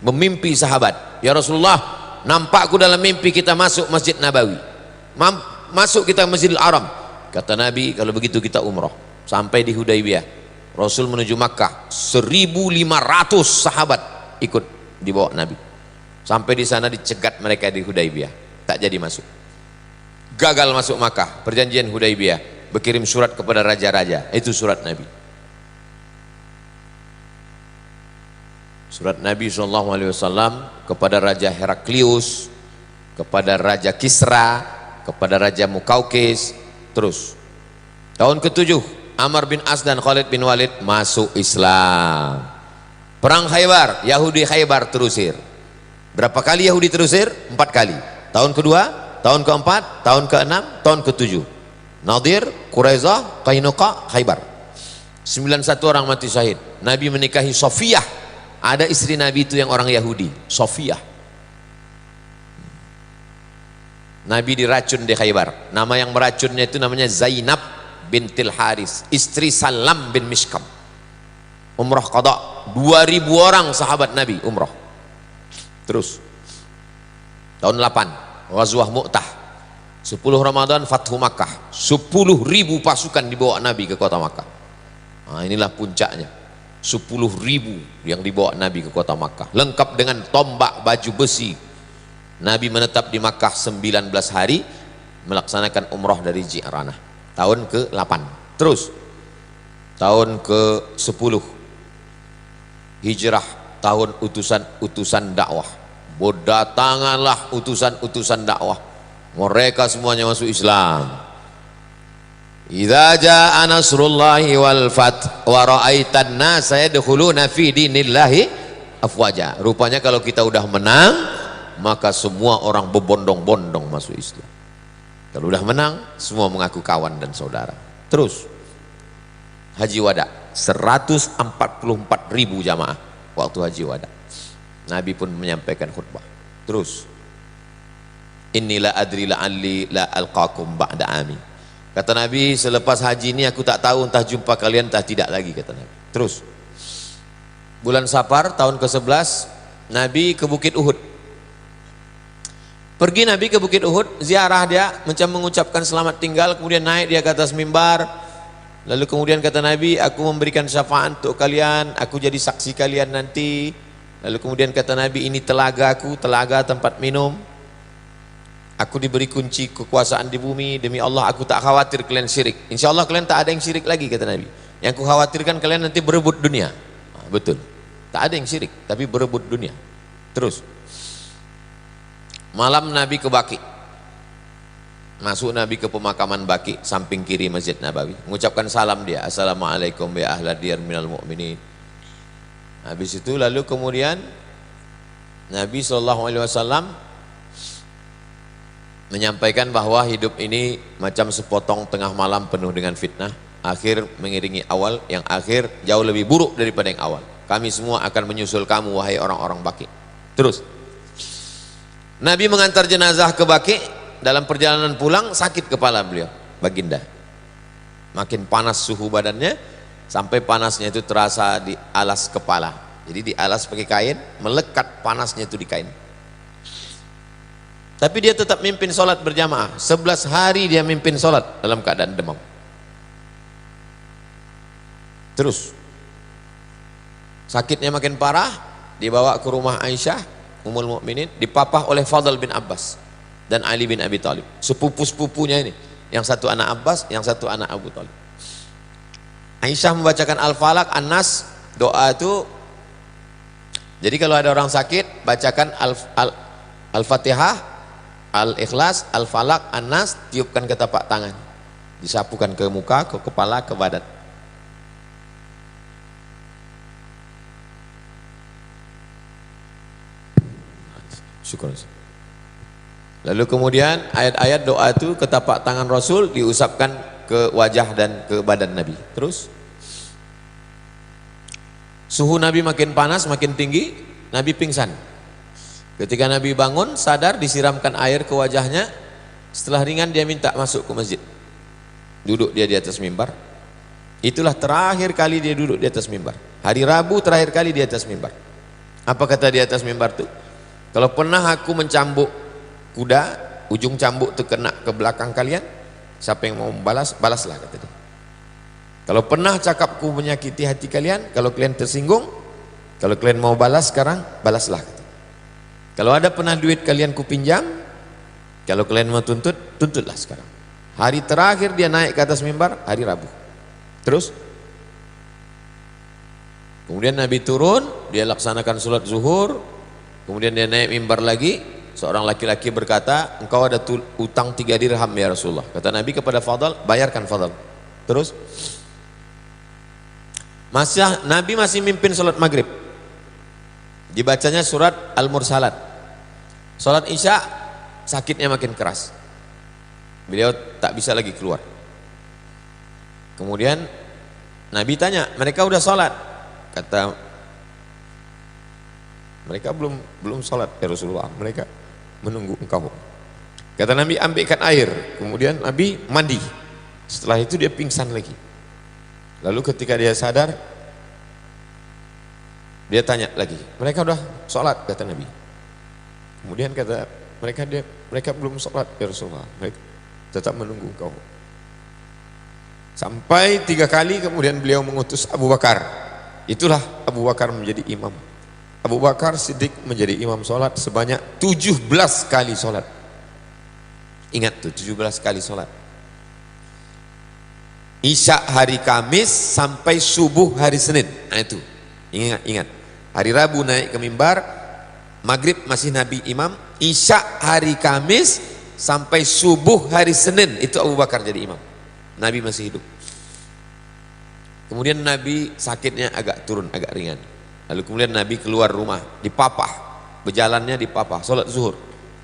memimpi sahabat, ya Rasulullah, nampakku dalam mimpi kita masuk Masjid Nabawi, masuk kita Masjidil Haram. Kata Nabi, kalau begitu kita umrah. Sampai di Hudaybiyah, Rasul menuju Makkah, 1.500 sahabat ikut dibawa Nabi. Sampai di sana dicegat mereka di Hudaybiyah, tak jadi masuk. Gagal masuk Makkah, perjanjian Hudaybiyah, berkirim surat kepada raja-raja, itu surat Nabi. Surat Nabi SAW kepada Raja Heraklius, kepada Raja Kisra, kepada Raja Mukaukis. Terus tahun ke-7, Amr bin As dan Khalid bin Walid masuk Islam. Perang Khaybar, Yahudi Khaybar terusir. Berapa kali Yahudi terusir? 4 kali. Tahun kedua, tahun keempat, tahun ke-6, tahun ke-7. Nadir, Quraizah, Qainuqa, Khaybar. 91 orang mati syahid. Nabi menikahi Sofiyah. Ada istri Nabi itu yang orang Yahudi, Sofiyah. Nabi diracun di Khaybar. Nama yang meracunnya itu namanya Zainab bintil Haris, istri Salam bin Mishkam. Umrah qada, 2000 orang sahabat Nabi umrah. Terus tahun 8, Ghazwah Mu'tah. 10 Ramadan Fathu Makkah. 10.000 pasukan dibawa Nabi ke kota Makkah. Nah, inilah puncaknya. 10.000 yang dibawa Nabi ke kota Makkah, lengkap dengan tombak, baju besi. Nabi menetap di Makkah 19 hari, melaksanakan umrah dari Ji'ranah tahun ke-8. Terus tahun ke-10 hijrah, tahun utusan dakwah. Berdatanganlah utusan dakwah, mereka semuanya masuk Islam. Idza jaa nasrullahi wal fath wa ra'aitan nasa yadkhuluna fi dinillahi afwaja. Rupanya kalau kita udah menang, maka semua orang berbondong-bondong masuk Islam. Kalau udah menang, semua mengaku kawan dan saudara. Terus Haji Wada, 144.000 jamaah waktu Haji Wada. Nabi pun menyampaikan khutbah. Terus inilah adri la'alli la alqakum ba'da ami. Kata Nabi, selepas haji ini aku tak tahu entah jumpa kalian entah tidak lagi, kata Nabi. Terus bulan Safar tahun ke-11 Nabi ke Bukit Uhud. Pergi Nabi ke Bukit Uhud, ziarah dia, macam mengucapkan selamat tinggal, kemudian naik dia ke atas mimbar. Lalu kemudian kata Nabi, aku memberikan syafaat untuk kalian, aku jadi saksi kalian nanti. Lalu kemudian kata Nabi, ini telagaku, telaga tempat minum. Aku diberi kunci kekuasaan di bumi, demi Allah aku tak khawatir kalian syirik. Insya Allah kalian tak ada yang syirik lagi, kata Nabi. Yang ku khawatirkan kalian nanti berebut dunia. Nah, betul, tak ada yang syirik, tapi berebut dunia. Terus malam Nabi ke Baqi, masuk Nabi ke pemakaman Baqi, samping kiri Masjid Nabawi, mengucapkan salam dia, assalamualaikum ya ahla diyar minal mu'minin. Habis itu lalu kemudian Nabi SAW menyampaikan bahwa hidup ini macam sepotong tengah malam penuh dengan fitnah, akhir mengiringi awal, yang akhir jauh lebih buruk daripada yang awal. Kami semua akan menyusul kamu wahai orang-orang Baqi. Terus Nabi mengantar jenazah ke Baqi. Dalam perjalanan pulang sakit kepala beliau, baginda. Makin panas suhu badannya, sampai panasnya itu terasa di alas kepala. Jadi di alas pakai kain, melekat panasnya itu di kain. Tapi dia tetap mimpin sholat berjamaah. 11 hari dia mimpin sholat dalam keadaan demam. Terus sakitnya makin parah, dibawa ke rumah Aisyah Ummul Mukminin, dipapah oleh Fadl bin Abbas dan Ali bin Abi Thalib, sepupu-sepupunya ini, yang satu anak Abbas, yang satu anak Abu Thalib. Aisyah membacakan Al-Falaq, An-Nas, doa itu. Jadi kalau ada orang sakit, bacakan Al-Fatihah, Al-Ikhlas, Al-Falaq, An-Nas, tiupkan ke tapak tangan, disapukan ke muka, ke kepala, ke badan. Syukur. Lalu kemudian ayat-ayat doa itu ke tapak tangan Rasul, diusapkan ke wajah dan ke badan Nabi. Terus suhu Nabi makin panas, makin tinggi, Nabi pingsan. Ketika Nabi bangun, sadar, disiramkan air ke wajahnya. Setelah ringan dia minta masuk ke masjid. Duduk dia di atas mimbar. Itulah terakhir kali dia duduk di atas mimbar. Hari Rabu terakhir kali di atas mimbar. Apa kata di atas mimbar itu? Kalau pernah aku mencambuk kuda, ujung cambuk itu kena ke belakang kalian, siapa yang mau membalas, balaslah, kata dia. Kalau pernah cakapku menyakiti hati kalian, kalau kalian tersinggung, kalau kalian mau balas sekarang, balaslah, kata. Kalau ada pernah duit kalian kupinjam, kalau kalian mau tuntut, tuntutlah sekarang. Hari terakhir dia naik ke atas mimbar, hari Rabu. Terus kemudian Nabi turun, dia laksanakan sholat zuhur. Kemudian dia naik mimbar lagi. Seorang laki-laki berkata, engkau ada utang 3 dirham ya Rasulullah. Kata Nabi kepada Fadl, bayarkan Fadl. Terus Nabi masih mimpin sholat maghrib, dibacanya surat Al-Mursalat. Sholat Isya, sakitnya makin keras, beliau tak bisa lagi keluar. Kemudian Nabi tanya, mereka udah sholat? Kata mereka belum sholat ya Rasulullah, mereka menunggu engkau. Kata Nabi, ambilkan air. Kemudian Nabi mandi. Setelah itu dia pingsan lagi. Lalu ketika dia sadar, dia tanya lagi, mereka udah sholat? Kata Nabi. Kemudian kata mereka belum sholat ya Rasulullah, mereka tetap menunggu engkau. Sampai 3 kali kemudian beliau mengutus Abu Bakar. Itulah Abu Bakar menjadi imam. Abu Bakar Siddiq menjadi imam sholat sebanyak 17 kali sholat. Ingat tuh, 17 kali sholat. Isya hari Kamis sampai subuh hari Senin. Nah itu, ingat. Hari Rabu naik ke mimbar, Maghrib masih Nabi imam, Isya hari Kamis sampai subuh hari Senin itu Abu Bakar jadi imam. Nabi masih hidup. Kemudian Nabi sakitnya agak turun, agak ringan. Lalu kemudian Nabi keluar rumah, dipapah, berjalannya dipapah, sholat zuhur.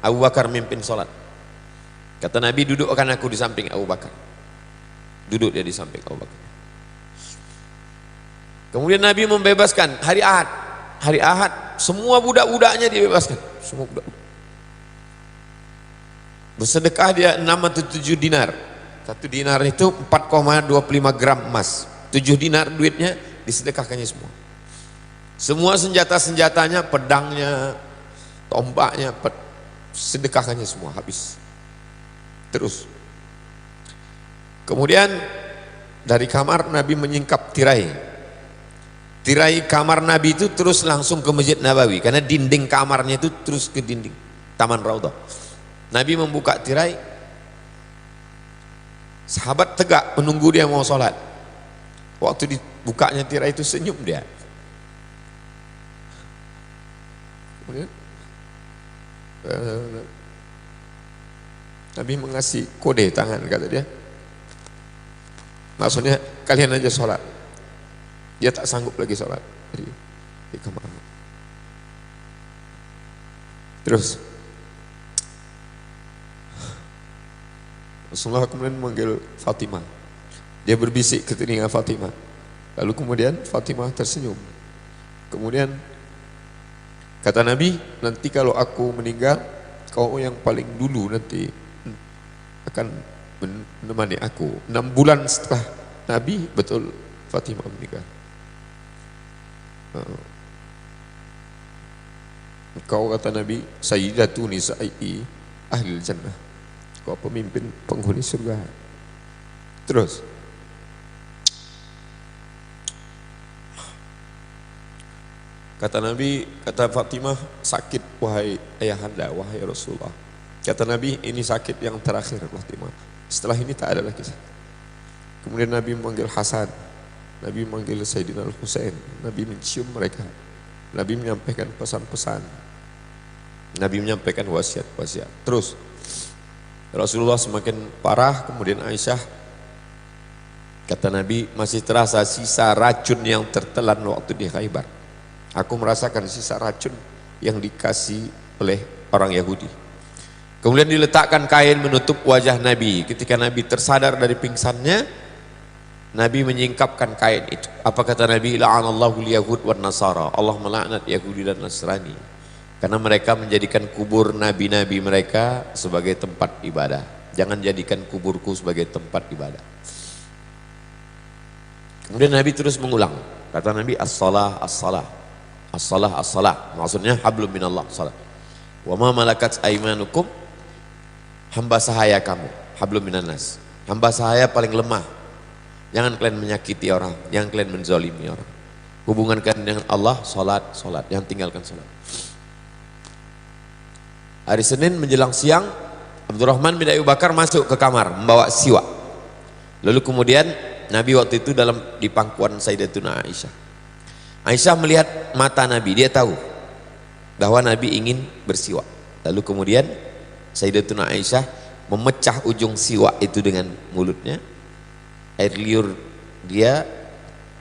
Abu Bakar mimpin sholat. Kata Nabi, dudukkan aku di samping Abu Bakar. Duduk dia di samping Abu Bakar. Kemudian Nabi membebaskan hari Ahad. Hari Ahad semua budak-budaknya dibebaskan. Semua budak. Bersedekah dia 6 atau 7 dinar. 1 dinar itu 4,25 gram emas. 7 dinar duitnya disedekahkannya semua. Semua senjata-senjatanya, pedangnya, tombaknya, sedekahkannya semua habis. Terus. Kemudian dari kamar Nabi menyingkap tirai. Tirai kamar Nabi itu terus langsung ke Masjid Nabawi karena dinding kamarnya itu terus ke dinding Taman Raudhah. Nabi membuka tirai, sahabat tegak menunggu dia mau sholat. Waktu dibukanya tirai itu senyum dia. Kemudian Nabi mengasih kode tangan, kata dia. Maksudnya kalian aja sholat. Dia tak sanggup lagi sholat di kamar. Terus Rasulullah kemudian memanggil Fatimah. Dia berbisik ke telinga Fatimah. Lalu kemudian Fatimah tersenyum. Kemudian kata Nabi, nanti kalau aku meninggal, kau yang paling dulu nanti akan menemani aku. 6 bulan setelah Nabi, betul Fatimah meninggal. Kau, kata Nabi, Sayyidatu nisa'i ahlil jannah. Kau pemimpin penghuni surga. Terus kata Nabi, kata Fatimah, sakit wahai ayahanda, wahai Rasulullah. Kata Nabi, ini sakit yang terakhir Fatimah. Setelah ini tak ada lagi sakit. Kemudian Nabi memanggil Hasan, Nabi memanggil Sayyidina Al-Husain, Nabi mencium mereka, Nabi menyampaikan pesan-pesan, Nabi menyampaikan wasiat-wasiat. Terus Rasulullah semakin parah. Kemudian Aisyah, kata Nabi, masih terasa sisa racun yang tertelan waktu di Khaybar. Aku merasakan sisa racun yang dikasih oleh orang Yahudi. Kemudian diletakkan kain menutup wajah Nabi. Ketika Nabi tersadar dari pingsannya, Nabi menyingkapkan kain itu. Apa kata Nabi? La'anallahu al-yahud wan nasara. Allah melaknat Yahudi dan Nasrani karena mereka menjadikan kubur nabi-nabi mereka sebagai tempat ibadah. Jangan jadikan kuburku sebagai tempat ibadah. Kemudian Nabi terus mengulang. Kata Nabi, as-salah, as-salah, as-salah, as-salah. Maksudnya hablum minallah, salat. Wa ma malakat aimanukum, hamba sahaya kamu, hablum minannas. Hamba sahaya paling lemah. Jangan kalian menyakiti orang, jangan kalian menzalimi orang. Hubungan kalian dengan Allah, salat, salat. Jangan tinggalkan salat. Hari Senin menjelang siang, Abdurrahman bin Abi Bakar masuk ke kamar membawa siwak. Lalu kemudian Nabi waktu itu di pangkuan Sayyidatuna Aisyah. Aisyah melihat mata Nabi, dia tahu bahwa Nabi ingin bersiwak. Lalu kemudian Sayyidatuna Aisyah memecah ujung siwak itu dengan mulutnya. Air liur dia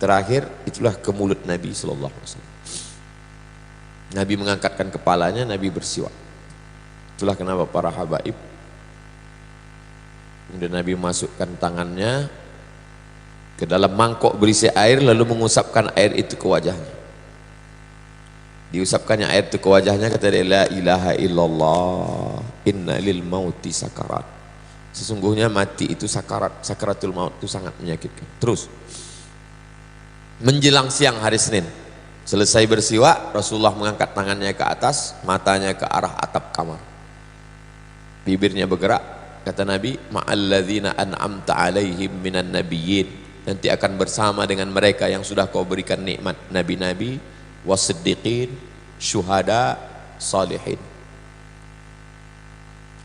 terakhir itulah ke mulut Nabi SAW. Nabi mengangkatkan kepalanya, Nabi bersiwak. Itulah kenapa para habaib, kemudian Nabi masukkan tangannya ke dalam mangkok berisi air, lalu mengusapkan air itu ke wajahnya. Diusapkannya air itu ke wajahnya, kata dia, la ilaha illallah, inna lil mauti sakarat. Sesungguhnya mati itu sakarat, sakaratul maut itu sangat menyakitkan. Terus menjelang siang hari Senin, selesai bersiwak, Rasulullah mengangkat tangannya ke atas, matanya ke arah atap kamar, bibirnya bergerak, kata Nabi, ma'alladzina an'amta alaihim minan nabiyyin, nanti akan bersama dengan mereka yang sudah kau berikan nikmat, nabi-nabi, wasiddiqin, syuhada, salihin.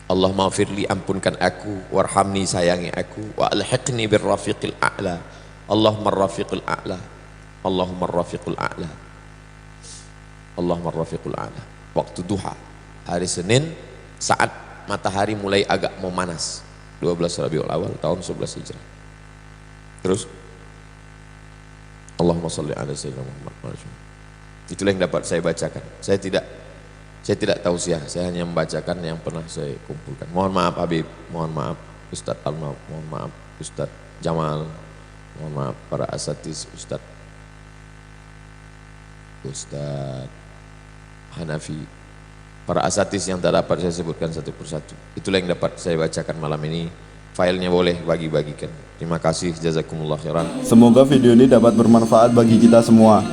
Allahumma firli, ampunkan aku, warhamni, sayangi aku, wa alhiqni birrafiqil a'la. Allahumma rafiqul a'la, Allahumma rafiqul a'la, Allahumma rafiqul a'la. Waktu duha, hari Senin, saat matahari mulai agak memanas, 12 Rabiul Awal tahun 11 Hijrah. Terus Allahumma sholli ala sayyidina Muhammad. Itulah yang dapat saya bacakan. Saya tidak tausiah, saya hanya membacakan yang pernah saya kumpulkan. Mohon maaf Habib, mohon maaf Ustadz Alma, mohon maaf Ustadz Jamal, mohon maaf para asatiz, Ustadz Hanafi, para asatiz yang tak dapat saya sebutkan satu persatu. Itulah yang dapat saya bacakan malam ini. Filenya boleh bagi-bagikan. Terima kasih, jazakumullah khairan. Semoga video ini dapat bermanfaat bagi kita semua.